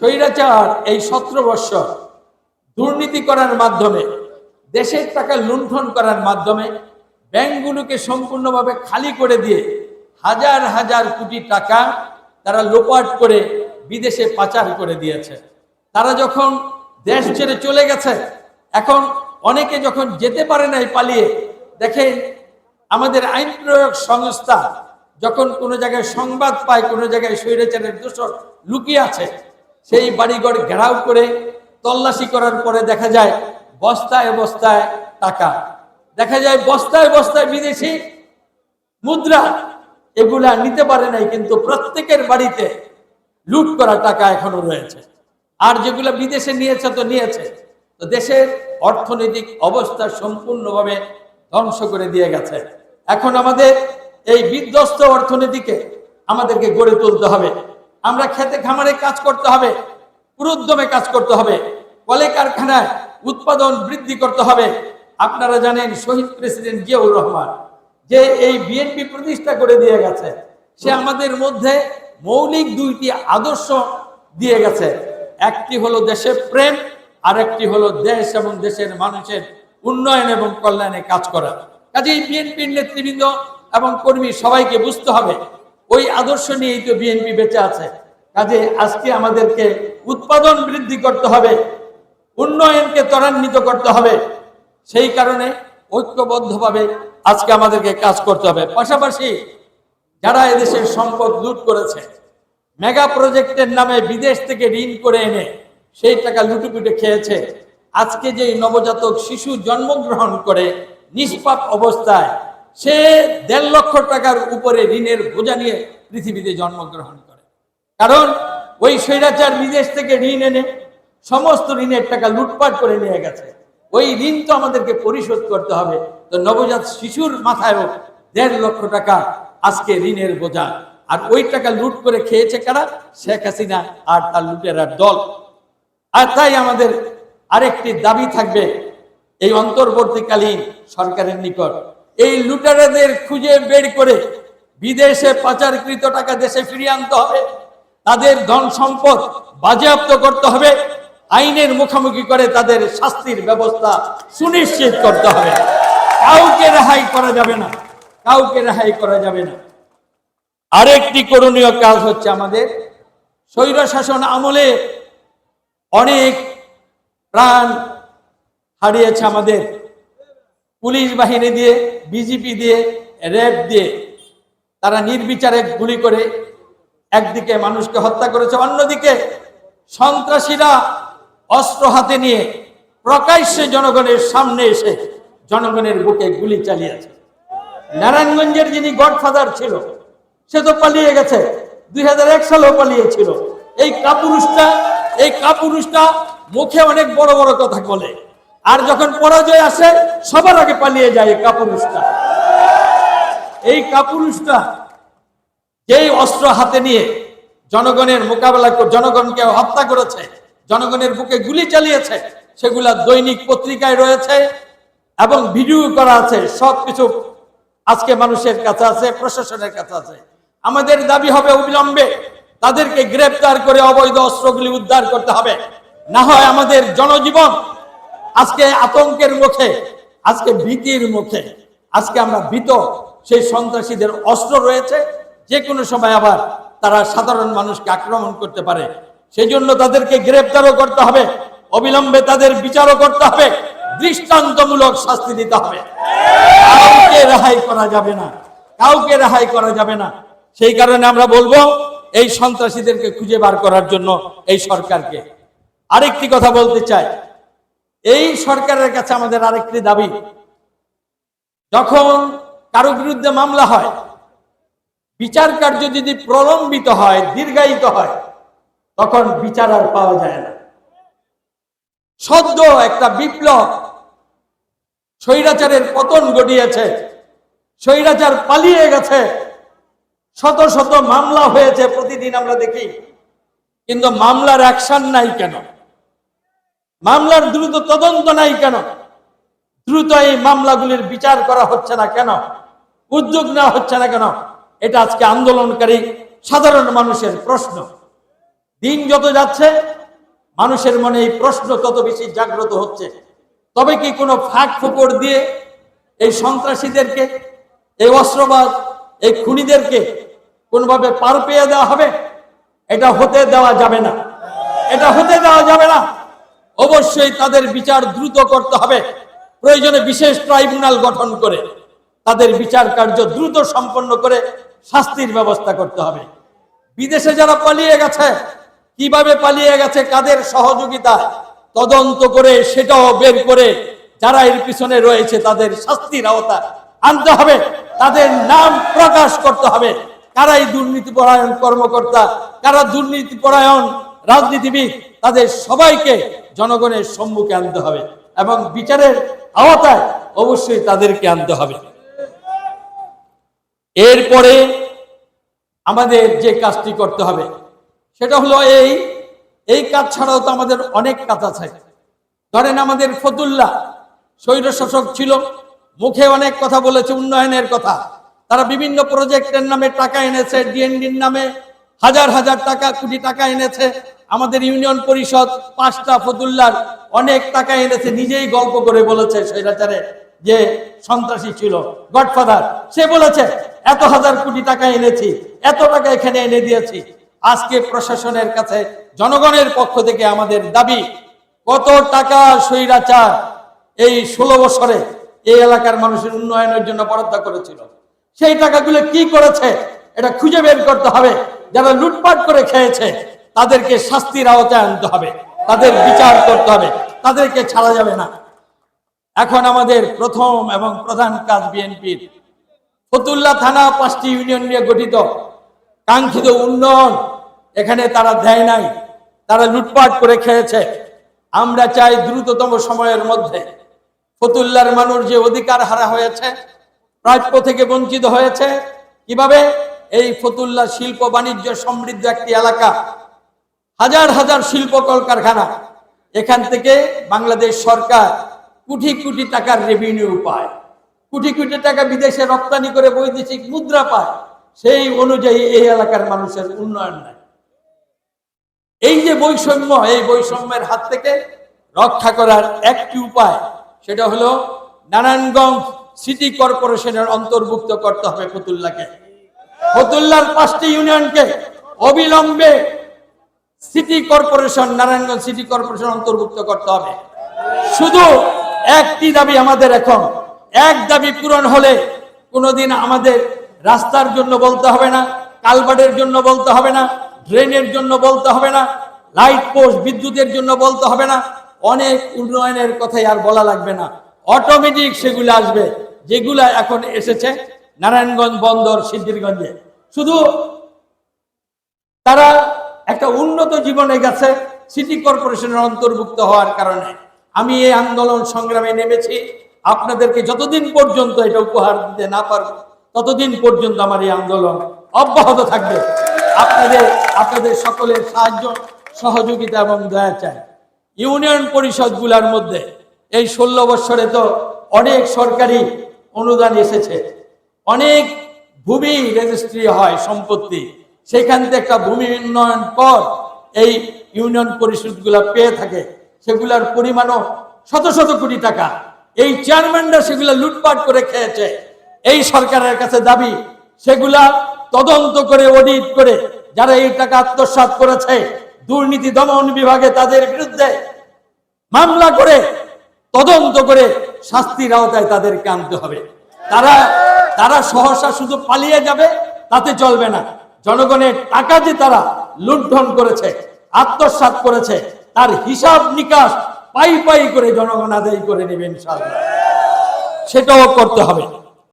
স্বৈরাচার এই 17 বছর দুর্নীতি করার মাধ্যমে, দেশের টাকা লুণ্ঠন করার মাধ্যমে ব্যাংকগুলোকে সম্পূর্ণভাবে খালি করে দিয়ে হাজার হাজার কোটি টাকা তারা লোপাট করে বিদেশে পাচার করে দিয়েছে। তারা যখন দেশ ছেড়ে চলে গেছে, এখন অনেকে যখন যেতে পারে নাই পালিয়ে, দেখেন আমাদের আইন প্রয়োগ সংস্থা যখন কোনো জায়গায় সংবাদ পায় কোনো জায়গায় স্বৈরাচারের দোষর লুকিয়ে আছে, সেই বাড়িঘর ঘেরাও করে তল্লাশি করার পরে দেখা যায় বস্তায় বস্তায় টাকা, দেখা যায় বস্তায় বস্তায় বিদেশি মুদ্রা। এগুলা নিতে পারে নাই, কিন্তু প্রত্যেকের বাড়িতে লুট করা টাকা এখনো রয়েছে। আর যেগুলো বিদেশে নিয়েছে তো নিয়েছে, তো দেশের অর্থনৈতিক অবস্থা সম্পূর্ণভাবে ধ্বংস করে দিয়ে গেছে। এখন আমাদের এই বিধ্বস্ত অর্থনীতিকে আমাদেরকে গড়ে তুলতে হবে। আমরা খেতে খামারে কাজ করতে হবে, পুরোদ্যমে কাজ করতে হবে, কলে কারখানায় উৎপাদন বৃদ্ধি করতে হবে। আপনারা জানেন শহীদ প্রেসিডেন্ট জিয়াউর রহমান যে এই বিএনপি প্রতিষ্ঠা করে দিয়ে গেছে, সে আমাদের মধ্যে মৌলিক দুইটি আদর্শ দিয়ে গেছে। একটি হলো দেশের প্রেম, আর একটি হলো দেশ এবং দেশের মানুষের উন্নয়ন এবং কল্যাণে কাজ করা। কাজেই বিএনপির নেতৃবৃন্দ এবং কর্মী সবাইকে বুঝতে হবে ওই আদর্শ নিয়েই তো বিএনপি বেঁচে আছে। কাজে আজকে আমাদেরকে উৎপাদন বৃদ্ধি করতে হবে, উন্নয়নকে ত্বরান্বিত করতে হবে। সেই কারণে ঐক্যবদ্ধভাবে আজকে আমাদেরকে কাজ করতে হবে। পাশাপাশি যারা এদেশের সম্পদ লুট করেছে, মেগা প্রজেক্টের নামে বিদেশ থেকে ঋণ করে এনে সেই টাকা লুটুপুটে খেয়েছে, আজকে যে নবজাতক শিশু জন্মগ্রহণ করে নিষ্পাপ অবস্থায়, সে 1.5 লক্ষ টাকার উপরে ঋণের বোঝা নিয়ে পৃথিবীতে জন্মগ্রহণ করে। কারণ ওই স্বৈরাচার বিদেশ থেকে ঋণ এনে সমস্ত ঋণের টাকা লুটপাট করে নিয়ে গেছে। ওই ঋণ তো আমাদেরকে পরিশোধ করতে হবে। তো নবজাত শিশুর মাথায়ও 1.5 লক্ষ টাকা আজকে ঋণের বোঝা। আর ওই টাকা লুট করে খেয়েছে কারা? শেখ হাসিনা আর তার লুটেরার দল। আর তাই আমাদের আরেকটি দাবি থাকবে এই অন্তর্বর্তীকালীন সরকারের নিকট, এই লুটেরাদের খুঁজে বের করে বিদেশে পাচারকৃত টাকা দেশে ফিরিয়ে আনতে হবে, তাদের ধন সম্পদ বাজেয়াপ্ত করতে হবে, আইনের মুখোমুখি করে তাদের শাস্তির ব্যবস্থা সুনিশ্চিত করতে হবে। কাউকে রেহাই করা যাবে না, কাউকে রেহাই করা যাবে না। আরেকটি করণীয় কাজ হচ্ছে, আমাদের স্বৈরশাসন আমলে অনেক প্রাণ হারিয়েছে আমাদের পুলিশ বাহিনী দিয়ে, বিজিপি দিয়ে, র্যাব দিয়ে। তারা নির্বিচারে গুলি করে একদিকে মানুষকে হত্যা করেছে, অন্যদিকে সন্ত্রাসীরা অস্ত্র হাতে নিয়ে প্রকাশ্যে জনগণের সামনে এসে জনগণের বুকে গুলি চালিয়েছে। নারায়ণগঞ্জের যিনি গডফাদার ছিল সে তো পালিয়ে গেছে, 2001 সালেও পালিয়েছিল। এই কাপুরুষটা মুখে অনেক বড় বড় কথা বলে, আর যখন পরাজয় আসে সবার আগে পালিয়ে যায়। এই কাপুরুষটা যেই অস্ত্র হাতে নিয়ে জনগণের মোকাবেলা করে জনগণকে হত্যা করেছে, জনগণের বুকে গুলি চালিয়েছে, সেগুলা দৈনিক পত্রিকায় রয়েছে এবং ভিডিও করা আছে। সবকিছু আজকে মানুষের কাছে আছে, প্রশাসনের কাছে আছে। আমাদের দাবি হবে অবিলম্বে তাদেরকে গ্রেফতার করে অবৈধ অস্ত্রগুলি উদ্ধার করতে হবে। না হয় আমাদের জনজীবন আজকে আতঙ্কের মুখে, আজকে ভীতির মুখে। আজকে আমরা ভীত, সেই সন্ত্রাসীদের অস্ত্র রয়েছে, যে কোনো সময় আবার তারা সাধারণ মানুষকে আক্রমণ করতে পারে। সেই জন্য তাদেরকে গ্রেফতারও করতে হবে, অবিলম্বে তাদের বিচারও করতে হবে, দৃষ্টান্তমূলক শাস্তি দিতে হবে। কাউকে রেহাই করা যাবে না, কাউকে রেহাই করা যাবে না। সেই কারণে আমরা বলবো এই সন্ত্রাসীদেরকে খুঁজে বার করার জন্য এই সরকারকে। আরেকটি কথা বলতে চাই, এই সরকারের কাছে আমাদের আরেকটি দাবি, যখন কারো বিরুদ্ধে মামলা হয়, বিচার কার্য যদি প্রলম্বিত হয়, দীর্ঘায়িত হয়, তখন বিচার আর পাওয়া যায় না। সদ্য একটা বিপ্লব স্বৈরাচারের পতন ঘটিয়েছে, স্বৈরাচার পালিয়ে গেছে, শত শত মামলা হয়েছে প্রতিদিন আমরা দেখি, কিন্তু মামলার অ্যাকশন নাই কেন? মামলার দ্রুত তদন্ত নাই কেন? দ্রুত এই মামলাগুলির বিচার করা হচ্ছে না কেন? উদ্যোগ নেওয়া হচ্ছে না কেন? এটা আজকে আন্দোলনকারী সাধারণ মানুষের প্রশ্ন। দিন যত যাচ্ছে মানুষের মনে এই প্রশ্ন তত বেশি জাগ্রত হচ্ছে, তবে কি কোনো ফাঁক ফোকর দিয়ে এই সন্ত্রাসীদেরকে, এই অস্ত্রবাদ, এই খুনিদেরকে কোনোভাবে পার পেয়ে দেওয়া হবে? এটা হতে দেওয়া যাবে না, এটা হতে দেওয়া যাবে না। অবশ্যই তাদের বিচার দ্রুত করতে হবে, প্রয়োজনে বিশেষ ট্রাইব্যুনাল গঠন করে তাদের বিচার কার্য দ্রুত সম্পন্ন করে শাস্তির ব্যবস্থা করতে হবে। বিদেশে যারা পালিয়ে গেছে, কিভাবে পালিয়ে গেছে, কাদের সহযোগিতা, তদন্ত করে সেটাও বের করে যারা এর পিছনে রয়েছে তাদের শাস্তির আওতা আনতে হবে, তাদের নাম প্রকাশ করতে হবে। কারাই দুর্নীতিপরায়ণ কর্মকর্তা, কারা দুর্নীতিপরায়ণ রাজনীতিবিদ, তাদের সবাইকে জনগণের সম্মুখে আনতে হবে এবং বিচারের আওতায় অবশ্যই তাদেরকে আনতে হবে। এরপরে আমাদের যে কাজটি করতে হবে সেটা হলো এই কাজ ছাড়াও তো আমাদের অনেক কাজ আছে। ধরেন আমাদের ফতুল্লাহ স্বৈরশাসক ছিল, মুখে অনেক কথা বলেছে উন্নয়নের কথা, তারা বিভিন্ন প্রজেক্টের নামে টাকা এনেছে, ডিএনডির নামে হাজার হাজার টাকা, কোটি টাকা এনেছে। আমাদের ইউনিয়ন পরিষদ 5টা ফতুল্লার অনেক টাকা এনেছে, নিজেই গল্প করে বলেছে স্বৈরাচারে যে সন্ত্রাসী ছিল, গডফাদার, সে বলেছে এত হাজার কোটি টাকা এনেছি, এত টাকা এখানে এনে দিয়েছি। আজকে প্রশাসনের কাছে জনগণের পক্ষ থেকে আমাদের দাবি, কত টাকা স্বৈরাচার এই 16 বছরে এই এলাকার মানুষের উন্নয়নের জন্য বরাদ্দ করেছিল, সেই টাকাগুলো কি করেছে এটা খুঁজে বের করতে হবে। যারা লুটপাট করে খেয়েছে তাদেরকে শাস্তির আওতায় আনতে হবে, তাদের বিচার করতে হবে, তাদেরকে ছাড়া যাবে না। এখন আমাদের প্রথম এবং প্রধান কাজ বিএনপির ফতুল্লা থানা 5টি ইউনিয়ন নিয়ে গঠিত, কাঙ্ক্ষিত উন্নয়ন এখানে তারা দেয় নাই, তারা লুটপাট করে খেয়েছে। আমরা চাই দ্রুততম সময়ের মধ্যে ফতুল্লার মানুষ যে অধিকার হারা হয়েছে, প্রাপ্য থেকে বঞ্চিত হয়েছে, কিভাবে এই ফতুল্লা শিল্প বাণিজ্য সমৃদ্ধ একটি এলাকা, হাজার হাজার শিল্প কলকারখানা, এখান থেকে বাংলাদেশ সরকার কোটি কোটি টাকার রেভিনিউ পায়, কোটি কোটি টাকা বিদেশে রপ্তানি করে বৈদেশিক মুদ্রা পায়, সেই অনুযায়ী এই এলাকার মানুষের উন্নয়ন নাই। এই যে বৈষম্য, এই বৈষম্যের হাত থেকে রক্ষা করার একটি উপায়, সেটা হলো নারায়ণগঞ্জ সিটি কর্পোরেশনের অন্তর্ভুক্ত করতে হবে ফতুল্লাকে। ফতুল্লার 5টি ইউনিয়নকে অবিলম্বে city corporation, Narayanganj city corporation অন্তর্ভুক্ত করতে হবে। শুধু একটি দাবি আমাদের এখন, এক দাবি পূরণ হলে কোনোদিন আমাদের রাস্তার জন্য বলতে হবে না, কালভার্টের জন্য বলতে হবে না, ড্রেনের জন্য বলতে হবে না, লাইট পোস্ট বিদ্যুতের জন্য বলতে হবে না, অনেক উন্নয়নের কথাই আর বলা লাগবে না, অটোমেটিক সেগুলো আসবে, যেগুলা এখন এসেছে নারায়ণগঞ্জ বন্দর সিদ্ধিরগঞ্জে। শুধু তারা একটা উন্নত জীবনে গেছে সিটি কর্পোরেশনের অন্তর্ভুক্ত হওয়ার কারণে। আমি এই আন্দোলন সংগ্রামে নেমেছি, আপনাদেরকে যতদিন পর্যন্ত এটা উপহার দিতে না পারবো ততদিন পর্যন্ত আমার এই আন্দোলন অব্যাহত থাকবে। আপনাদের সকলের সাহায্য, সহযোগিতা এবং দয়া চাই। ইউনিয়ন পরিষদগুলোর মধ্যে এই 16 বছরে তো অনেক সরকারি অনুদান এসেছে, অনেক ভূমি রেজিস্ট্রি হয় সম্পত্তি, সেখান থেকে একটা ভূমি উন্নয়ন কর এই ইউনিয়ন পরিষদগুলা পেয়ে থাকে, সেগুলার পরিমাণও শত শত কোটি টাকা। এই চেয়ারম্যানরা সেগুলা লুটপাট করে খেয়েছে। এই সরকারের কাছে দাবি, সেগুলা তদন্ত করে অডিট করে যারা এই টাকা আত্মসাৎ করেছে, দুর্নীতি দমন বিভাগে তাদের বিরুদ্ধে মামলা করে তদন্ত করে শাস্তির আওতায় তাদেরকে আনতে হবে। তারা সহসা শুধু পালিয়ে যাবে তাতে চলবে না। জনগণের টাকা যে তারা লুণ্ঠন করেছে, আত্মসাৎ করেছে, তার হিসাব নিকাশ পাই পাই করে জনগণ আদায় করে নেবেন, সেটাও করতে হবে।